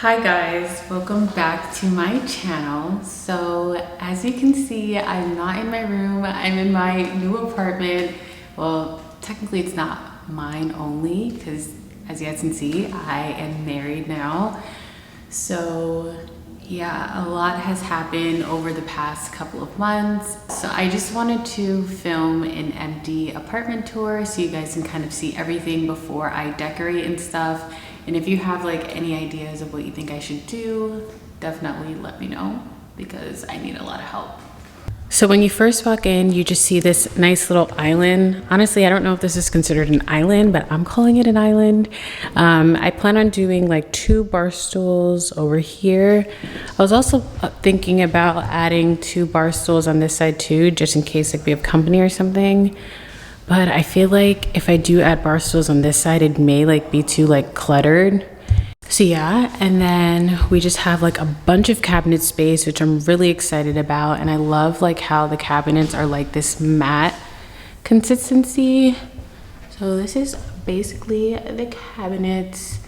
Hi guys, welcome back to my channel. So as you can see, I'm not in my room, I'm in my new apartment. Well, technically it's not mine only because as you guys can see, I am married now. So yeah, a lot has happened over the past couple of months. So I just wanted to film an empty apartment tour so you guys can kind of see everything before I decorate and stuff. And if you have like any ideas of what you think I should do, definitely let me know because I need a lot of help. So when you first walk in, you just see this nice little island. Honestly, I don't know if this is considered an island, but I'm calling it an island. I plan on doing like 2 bar stools over here. I was also thinking about adding 2 bar stools on this side too, just in case like we have company or something. But I feel like if I do add bar stools on this side, it may like be too like cluttered. So yeah, and then we just have like a bunch of cabinet space, which I'm really excited about. And I love like how the cabinets are like this matte consistency. So this is basically the cabinets.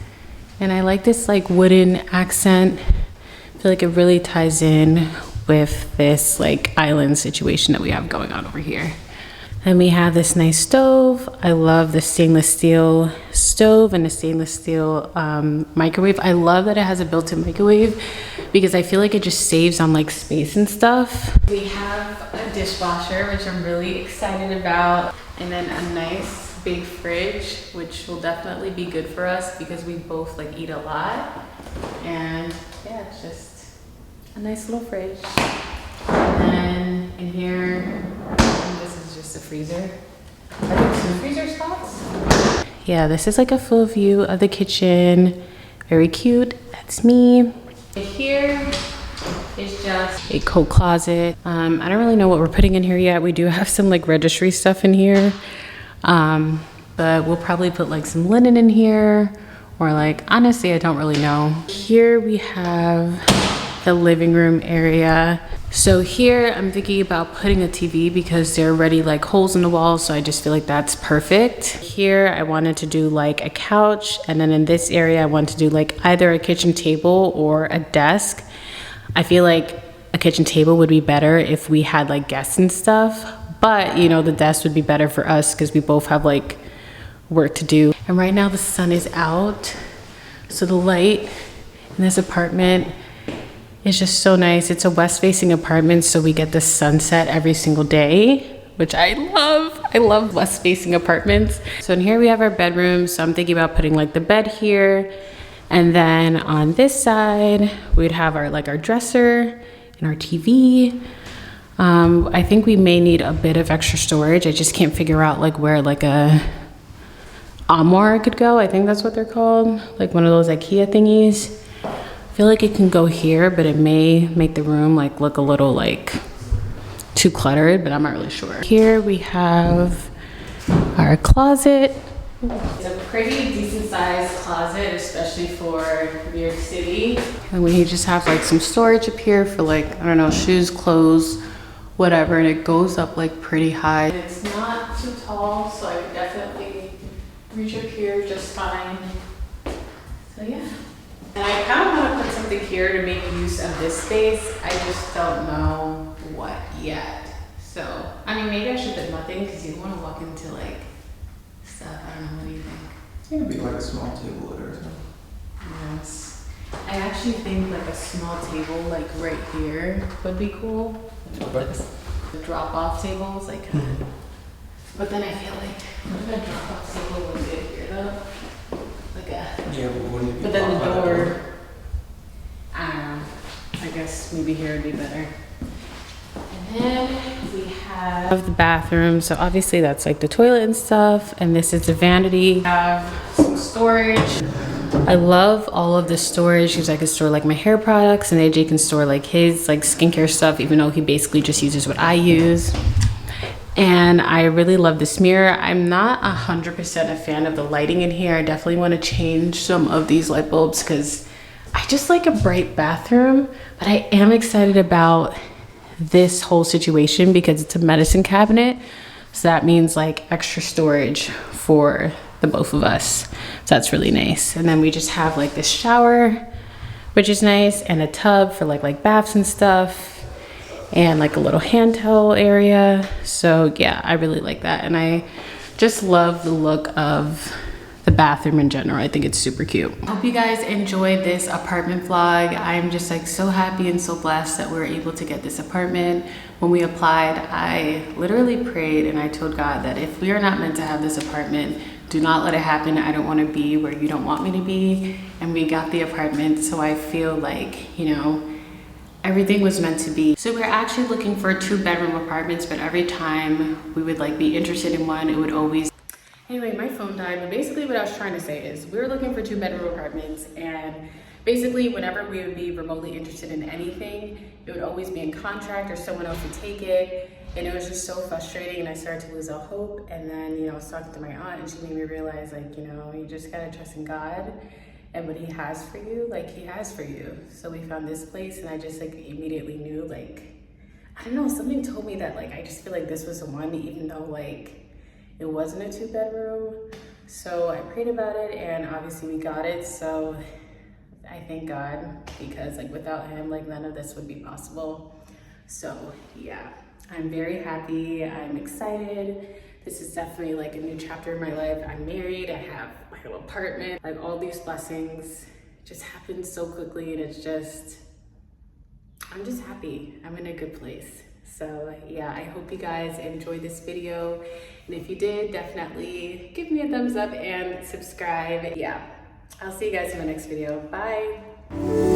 And I like this like wooden accent. I feel like it really ties in with this like island situation that we have going on over here. Then we have this nice stove. I love the stainless steel stove and the stainless steel microwave. I love that it has a built-in microwave because I feel like it just saves on like space and stuff. We have a dishwasher, which I'm really excited about. And then a nice big fridge, which will definitely be good for us because we both like eat a lot. And yeah, it's just a nice little fridge. And then in here, the freezer. Are there 2 freezer spots? Yeah, this is like a full view of the kitchen. Very cute. That's me. Here is just a coat closet. I don't really know what we're putting in here yet. We do have some like registry stuff in here. But we'll probably put like some linen in here or like, honestly, I don't really know. Here we have the living room area. So here I'm thinking about putting a TV because there are already like holes in the walls, so I just feel like that's perfect. Here I wanted to do like a couch, and then in this area I want to do like either a kitchen table or a desk. I feel like a kitchen table would be better if we had like guests and stuff, but you know, the desk would be better for us because we both have like work to do. And right now the sun is out, so the light in this apartment it's just so nice. It's a west-facing apartment, so we get the sunset every single day, which I love. I love west-facing apartments. So in here we have our bedroom. So I'm thinking about putting like the bed here. And then on this side, we'd have our like our dresser and our TV. I think we may need a bit of extra storage. I just can't figure out like where like a armoire could go. I think that's what they're called. Like one of those IKEA thingies. I feel like it can go here, but it may make the room like look a little like too cluttered, but I'm not really sure. Here we have our closet. It's a pretty decent sized closet, especially for New York City. And we just have like some storage up here for like, I don't know, shoes, clothes, whatever. And it goes up like pretty high. And it's not too tall, so I could definitely reach up here just fine. So yeah. And I kind of want to put something here to make use of this space. I just don't know what yet. So, I mean, maybe I should put nothing because you want to walk into like stuff. I don't know. What do you think? It could be like a small table or something. Yes. I actually think like a small table like right here would be cool. Okay. The drop-off tables, like. But then I feel like what if a drop-off table would fit here though? Like a. Yeah, but then the door, I don't know, I guess maybe here would be better. And then we have the bathroom. So obviously that's like the toilet and stuff. And this is the vanity. We have some storage. I love all of the storage because I can store like my hair products and AJ can store like his like skincare stuff, even though he basically just uses what I use. And I really love this mirror. I'm not 100% a fan of the lighting in here. I definitely want to change some of these light bulbs because I just like a bright bathroom, but I am excited about this whole situation because it's a medicine cabinet. So that means like extra storage for the both of us. So that's really nice. And then we just have like this shower which is nice, and a tub for like baths and stuff, and like a little hand towel area. So yeah, I really like that, and I just love the look of the bathroom in general. I think it's super cute. Hope you guys enjoyed this apartment vlog. I'm just like so happy and so blessed that we were able to get this apartment. When we applied, I literally prayed and I told God that if we are not meant to have this apartment, do not let it happen. I don't want to be where you don't want me to be. And we got the apartment, so I feel like, you know, everything was meant to be. So we're actually looking for 2-bedroom apartments, but every time we would like be interested in one, it would always... Anyway, my phone died, but basically what I was trying to say is we were looking for 2-bedroom apartments, and basically whenever we would be remotely interested in anything, it would always be in contract or someone else would take it, and it was just so frustrating, and I started to lose all hope. And then, you know, I was talking to my aunt, and she made me realize, like, you know, you just gotta trust in God and what he has for you, like he has for you. So we found this place, and I just like immediately knew, like, I don't know, something told me that like I just feel like this was the one, even though like it wasn't a 2-bedroom. So I prayed about it, and obviously we got it. So I thank God, because like without him, like none of this would be possible. So yeah, I'm very happy. I'm excited. This is definitely like a new chapter in my life. I'm married, I have my little apartment, like all these blessings just happened so quickly, and it's just, I'm just happy. I'm in a good place. So yeah, I hope you guys enjoyed this video. And if you did, definitely give me a thumbs up and subscribe. Yeah, I'll see you guys in the next video. Bye.